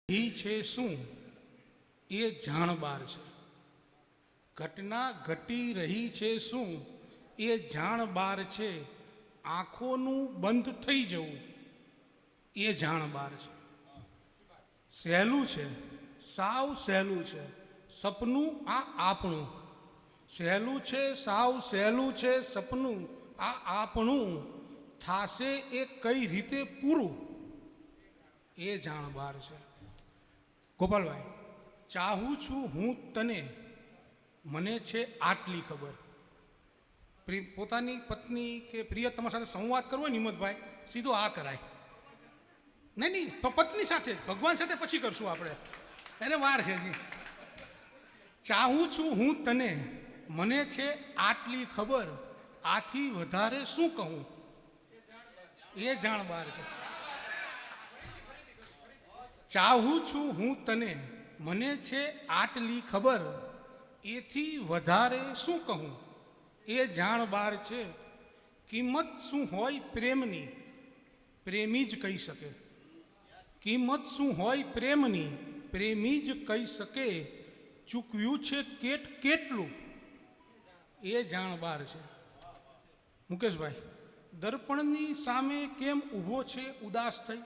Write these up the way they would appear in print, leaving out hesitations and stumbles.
રહી છે શું એ જાણબાર છે. ઘટના ઘટી રહી છે શું એ જાણબાર છે. આંખોનું બંધ થઈ જવું એ જાણબાર છે. સહેલું છે, સાવ સહેલું છે સપનું આ આપણું. સહેલું છે, સાવ સહેલું છે સપનું આ આપણું. થાશે એ કઈ રીતે પૂરું એ જાણબાર છે. ગોપાલભાઈ, ચાહું છું હું તને, મને છે આટલી ખબર. પોતાની પત્ની કે પ્રિયતમા સાથે સંવાદ કરવો હોય ને હિંમતભાઈ, સીધો આ કરાય. નહીં, પત્ની સાથે, ભગવાન સાથે પછી કરશું આપણે, એને વાર છે જી. ચાહું છું હું તને, મને છે આટલી ખબર, આથી વધારે શું કહું એ જાણબાર છે. ચાહું છું હું તને, મને છે આટલી ખબર, એથી વધારે શું કહું એ જાણબાર છે. કિંમત શું હોય પ્રેમની, પ્રેમી જ કહી શકે. કિંમત શું હોય પ્રેમની, પ્રેમી જ કહી શકે. ચૂકવ્યું છે કેટલું એ જાણબાર છે. મુકેશભાઈ, દર્પણની સામે કેમ ઊભો છે ઉદાસ થઈ?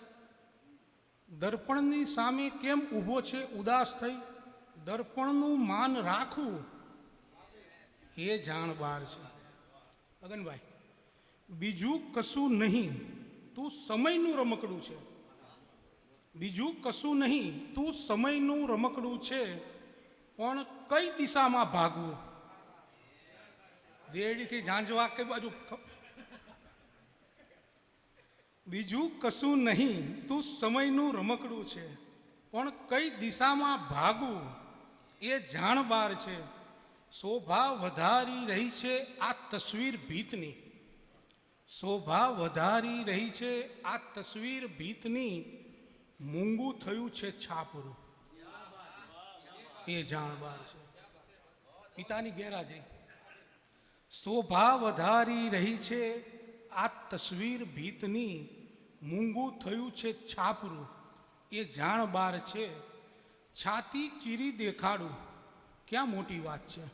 દર્પણની સામે કેમ ઊભો છે ઉદાસ થઈ? દર્પણનું માન રાખવું એ જાણબાર છે. અગનભાઈ, બીજું કશું નહીં તું સમયનું રમકડું છે. બીજું કશું નહીં તું સમયનું રમકડું છે, પણ કઈ દિશામાં ભાગવું? દેડીથી ઝાંઝવા કઈ બાજુ? બીજું કશું નહીં તું સમયનું રમકડું છે, પણ કઈ દિશામાં ભાગવું એ જાણબાર છે. શોભા વધારી રહી છે આ તસવીર ભીતની. શોભા વધારી રહી છે આ તસવીર ભીતની. મૂંગું થયું છે છાપરું એ જાણબાર છે. પિતાની ગેરહાજરી. શોભા વધારી રહી છે આ તસવીર ભીતની. મૂંગું થયું છે છાપરું એ જાણબાર છે. છાતી ચીરી દેખાડું ક્યાં મોટી વાત છે?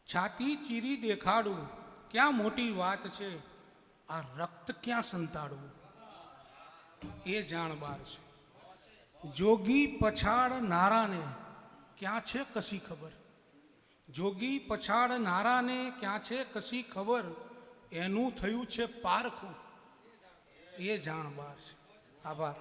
છાતી ચીરી દેખાડું ક્યાં મોટી વાત છે? આ રક્ત ક્યાં સંતાડવું એ જાણબાર છે. જોગી પછાડ નારાને ક્યાં છે કશી ખબર? જોગી પછાડ નારાને ક્યાં છે કશી ખબર? એનું થયું છે પારખું એ જાણબાર છે. આભાર.